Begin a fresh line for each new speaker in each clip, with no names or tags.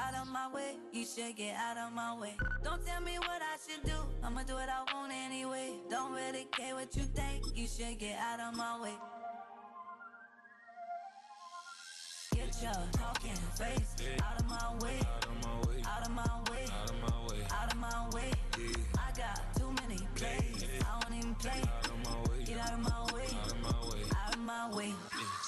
out of my way. You should get out of my way. Don't tell me what I should do. I'ma do what I want anyway. Don't really care what you think. You should get out of my way. Get your talking face out of my way. Out of my way. Out of my way. Out of my way. I got too many plays. I don't even play. Get out of my way. Out of my way. Out of my way.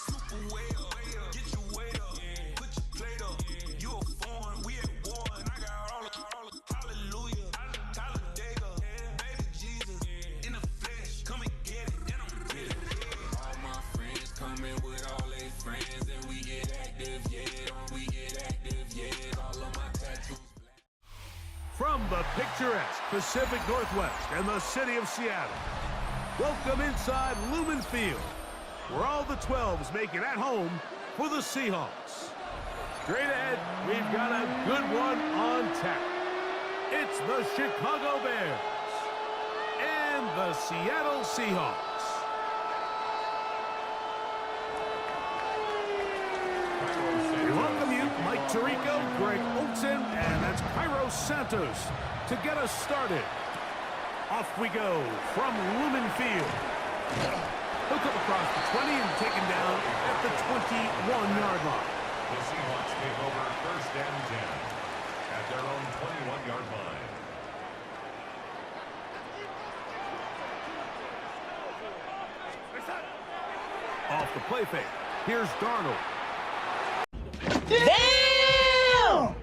Super way up. Get your weight up. Put your plate up. You a foreign. We at war. And I got all the hallelujah. Talladega. Baby Jesus. In the flesh. Come and get it. And I'm with it. All my friends coming with all their friends. And we get active, yeah. We get active, yeah. All of my tattoos.
From the picturesque Pacific Northwest and the city of Seattle, welcome inside Lumen Field, where all the 12s make it at home for the Seahawks. Straight ahead, we've got a good one on tap. It's the Chicago Bears and the Seattle Seahawks. We welcome you, Mike Tirico, Greg Olsen, and that's Cairo Santos to get us started. Off we go from Lumen Field. He'll come across the 20 and taken down at the 21-yard line.
The Seahawks take over first and 10 at their own 21-yard line.
Off the play fake, here's Darnold.
Damn!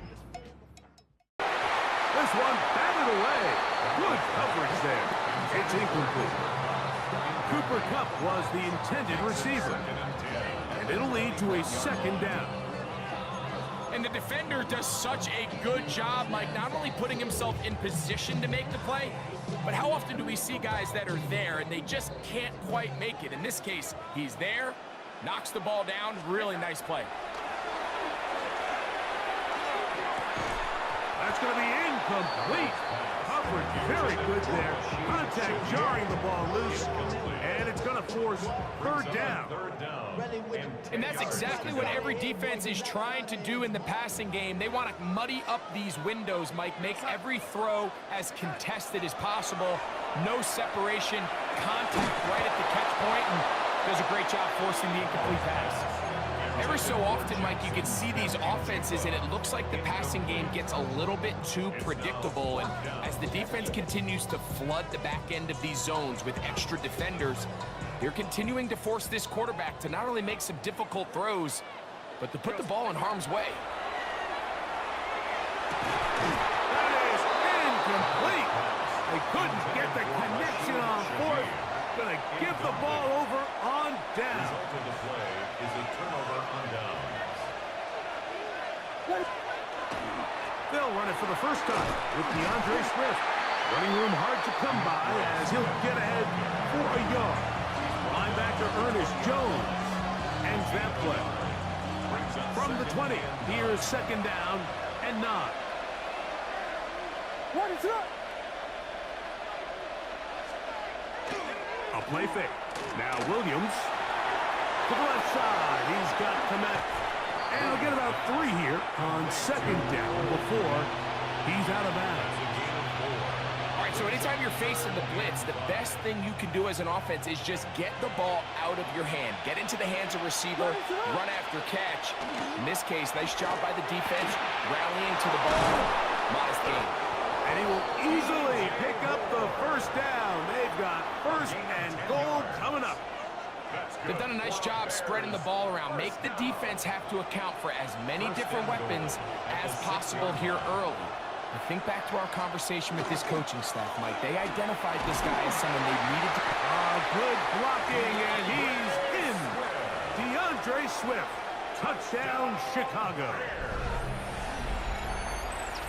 This one batted away. Good coverage there. It's incomplete. Cooper Kupp was the intended receiver. And it'll lead to a second down.
And the defender does such a good job, Mike, not only putting himself in position to make the play, but how often do we see guys that are there and they just can't quite make it? In this case, he's there, knocks the ball down, really nice play.
That's going to be incomplete. Coverage very good there. Contact jarring the ball loose. And it's going to force third down.
And that's exactly what every defense is trying to do in the passing game. They want to muddy up these windows, Mike, make every throw as contested as possible. No separation, contact right at the catch point, and does a great job forcing the incomplete pass. Every so often, Mike, you can see these offenses, and it looks like the passing game gets a little bit too predictable. And as the defense continues to flood the back end of these zones with extra defenders, they're continuing to force this quarterback to not only make some difficult throws, but to put the ball in harm's way.
That is incomplete. They couldn't get the connection on fourth. Going to give the ball over on down.
The result of the play is a turnover on downs.
They'll run it for the first time with DeAndre Swift. Running room hard to come by as he'll get ahead for a yard. Linebacker Ernest Jones ends that play. From the 20, here's second down and 9. What is up? A play fake. Now Williams to the left side. He's got Komet. And he'll get about 3 here on second down before he's out of bounds.
All right, so anytime you're facing the blitz, the best thing you can do as an offense is just get the ball out of your hand. Get into the hands of receiver, run after catch. In this case, nice job by the defense, rallying to the ball. Modest gain.
And he will easily pick up the first down. They've got first and goal coming up.
They've done a nice job spreading the ball around. Make the defense have to account for as many different weapons as possible here early. I think back to our conversation with this coaching staff, Mike. They identified this guy as someone they needed to...
Good blocking, and he's in. DeAndre Swift. Touchdown, Chicago.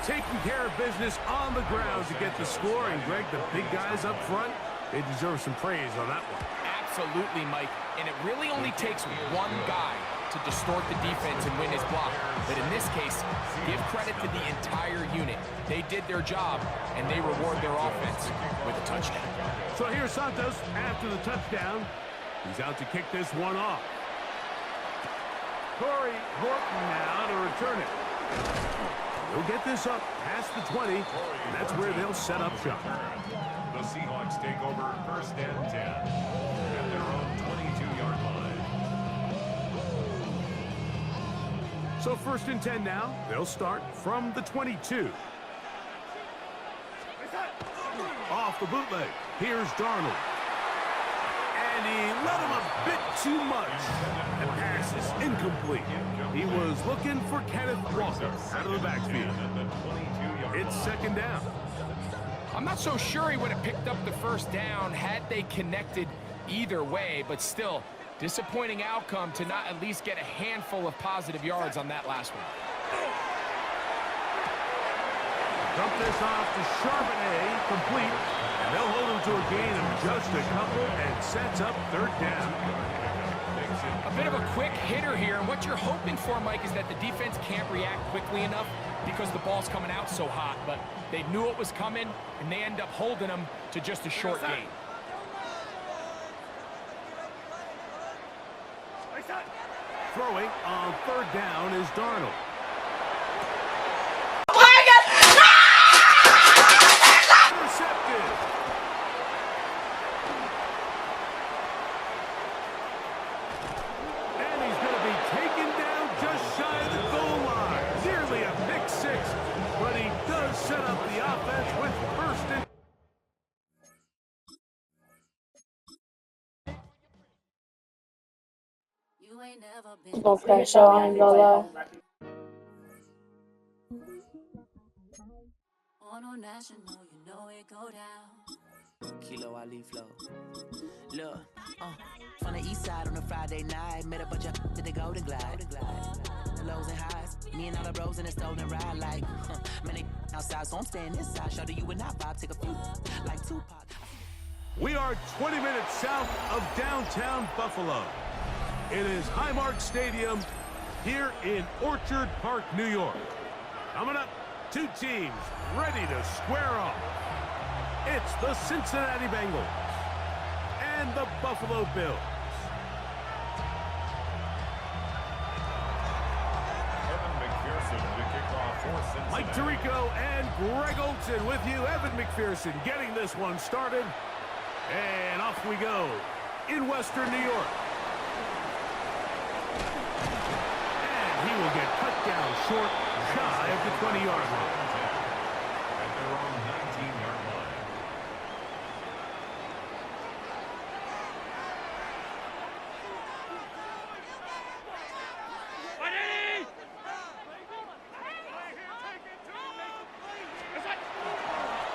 Taking care of business on the ground to get the score. And, Greg, the big guys up front, they deserve some praise on that one.
Absolutely, Mike. And it really only takes one guy to distort the defense and win his block. But in this case, give credit to the entire unit. They did their job, and they reward their offense with a touchdown.
So here's Santos after the touchdown. He's out to kick this one off. Corey Horton now to return it. He'll get this up past the 20, and that's where they'll set up shop.
The Seahawks take over first and 10 at their own 22-yard line.
So first and 10 now. They'll start from the 22. Off the bootleg. Here's Darnold. And he let him a bit too much. The pass is incomplete. He was looking for Kenneth Walker out of the backfield. It's second down.
I'm not so sure he would have picked up the first down had they connected either way, but still, disappointing outcome to not at least get a handful of positive yards on that last one.
Dump this off to Charbonnet, complete, and they'll hold him to a gain of just a couple and sets up third down.
A bit of a quick hitter here, and what you're hoping for, Mike, is that the defense can't react quickly enough because the ball's coming out so hot, but they knew it was coming, and they end up holding them to just a short gain.
Throwing on third down is Darnold. Intercepted. And he's going to be taken down just shy of the goal line. Nearly a pick six, but he does set up the offense with first and...
You ain't never been
No pressure, I ain't gonna lie.
on no national, you know it go down.
Kilo Ali flow. Look, from the east side on a Friday night, met a bunch of to the Golden Glide. The lows and highs, me and all the bros in a stolen ride like, man, they outside, so I'm staying inside. Show you and I vibe, take a few, like Tupac.
We are 20 minutes south of downtown Buffalo. It is Highmark Stadium here in Orchard Park, New York. Coming up, two teams ready to square off. It's the Cincinnati Bengals and the Buffalo Bills.
Evan McPherson to kick off for Cincinnati.
Mike Tirico and Greg Olson with you. Evan McPherson getting this one started. And off we go in Western New York. And he will get cut down short, shy of the 20-yard line.
At their own 19-yard line.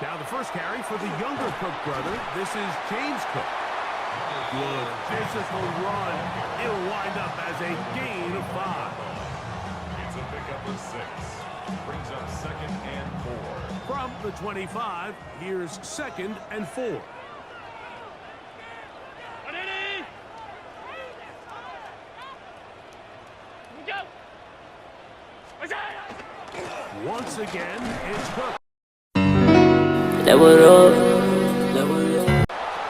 Now the first carry for the younger Cook brother. This is James Cook. Good physical run. It'll wind up as a gain of 5.
It's a pickup of 6. Brings up second and 4.
From the 25, here's second and 4. Once again, it's Cook.
Level up.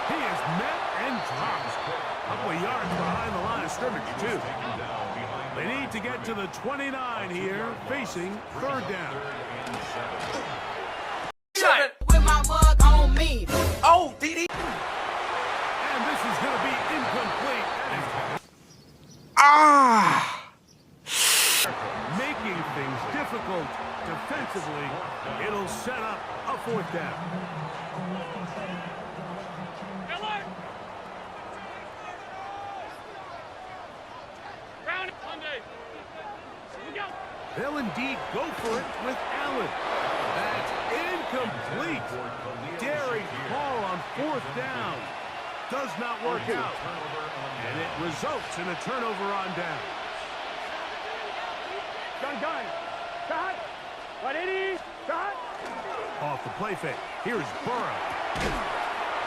He is met and dropped. A couple of yards behind the line of scrimmage, too. They need to get to the 29 here, facing third down.
With my mug on me. Oh, DD.
And this is going to be incomplete. Making things difficult defensively. It'll set up a fourth down. They'll indeed go for it with Allen. That's incomplete. Daring call on fourth down. Does not work out. And it results in a turnover on down. Gun. Shot. 180. Shot. Off the play fake. Here's Burrow.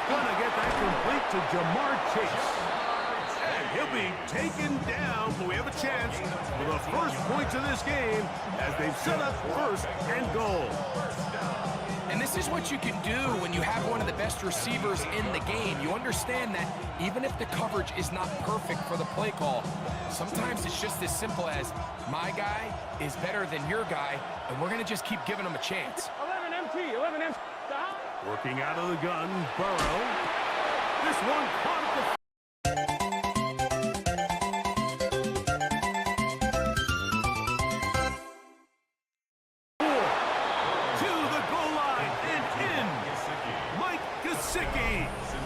Gonna get that complete to Jamar Chase. And He'll be taken down, but we have a chance for the first points of this game as they've set up first and goal.
And this is what you can do when you have one of the best receivers in the game. You understand that even if the coverage is not perfect for the play call, sometimes it's just as simple as my guy is better than your guy, and we're going to just keep giving him a chance.
11 MT, 11 MT.
Working out of the gun, Burrow. This one caught at the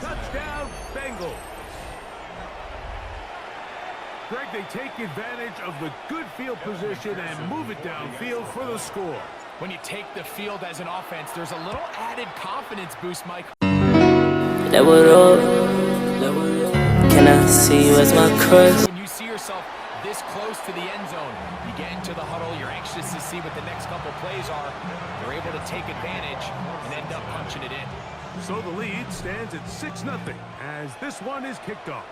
touchdown, Bengals. Greg, they take advantage of the good field position and move it downfield for the score.
When you take the field as an offense, there's a little added confidence boost, Mike.
Level up. Can I see you as my crush?
When you see yourself this close to the end zone, you get into the huddle, you're anxious to see what the next couple plays are. You're able to take advantage and end up punching it in.
So the lead stands at 6-0 as this one is kicked off.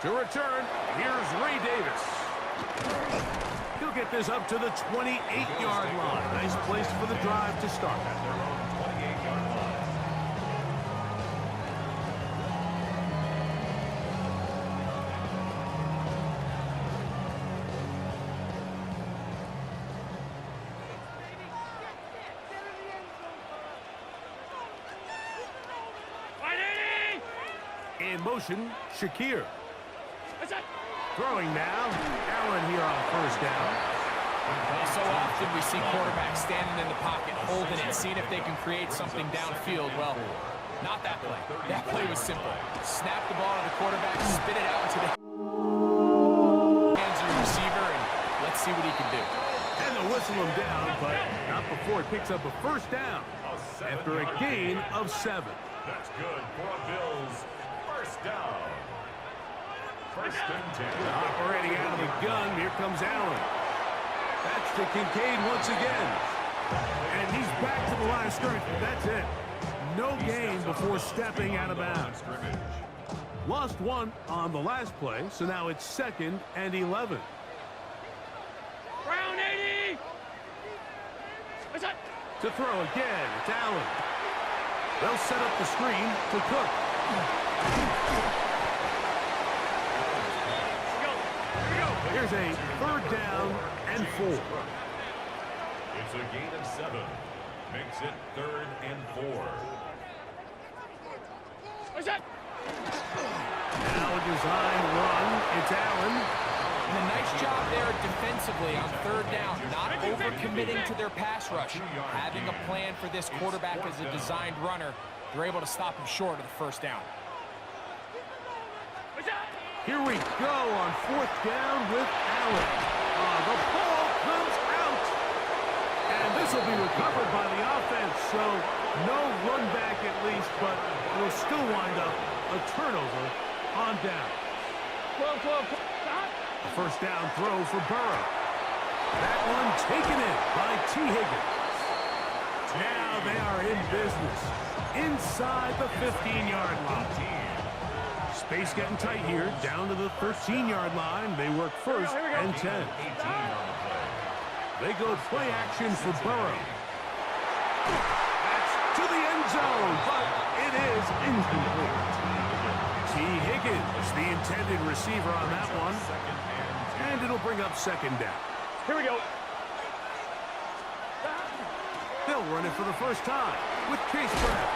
To return, here's Ray Davis. He'll get this up to the 28-yard line. Nice place for the drive to start. At their own 28-yard line. In motion, Shakir. Throwing now. Allen here on first down.
Well, so often we see quarterbacks standing in the pocket, holding it, seeing if they can create something downfield. Well, not that play. That play was simple. Snap the ball to the quarterback, spit it out into the hands of your receiver, and let's see what he can do.
And they'll whistle him down, but not before he picks up a first down after a gain of 7.
That's good for a Bills first down. First and 10.
Operating out of the gun, here comes Allen. That's to Kincaid once again. And he's back to the line of scrimmage. That's it. No gain before stepping out of bounds. Lost one on the last play, so now it's 2nd and 11.
Brown 80.
To throw again, it's Allen. They'll set up the screen to Cook. Here's a 3rd down and 4.
It's a gain of 7. Makes it 3rd and 4.
Now a design run. It's Allen.
And a nice job there defensively on 3rd down, not overcommitting to their pass rush. Having a plan for this quarterback as a designed runner, they're able to stop him short of the 1st down.
Here we go on 4th down with Allen. The ball comes out. And this will be recovered by the offense, so no run back at least, but it'll still wind up a turnover on down. A 1st down throw for Burrow. That one taken in by T. Higgins. Now they are in business inside the 15-yard line. Space getting tight here, down to the 13-yard line. They work 1st and 10. They go play action for Burrow. That's to the end zone, but it is incomplete. T. Higgins, the intended receiver on that one. And it'll bring up 2nd down.
Here we go.
They'll run it for the first time with Chase Brown.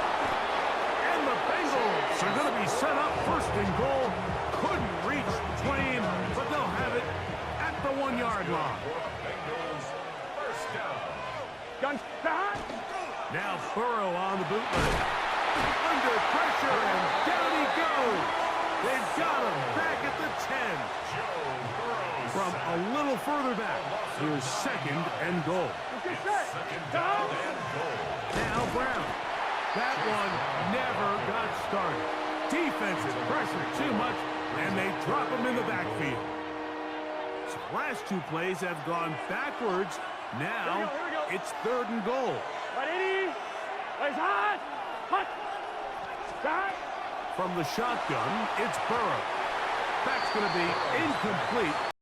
And the Bengals are going to be set up 1st and goal. Couldn't reach the plane, but they'll have it at the 1-yard line.
Bengals first down.
Guns behind.
Now Burrow on the bootleg. Under pressure, and down he goes. They've got him back at the 10. From a little further back, here's 2nd and goal.
Second down and goal.
Now Brown. That one never got started. Defensive pressure too much, and they drop him in the backfield. So last 2 plays have gone backwards. Now it's 3rd and goal.
180. Hot.
From the shotgun, it's Burrow. That's going to be incomplete.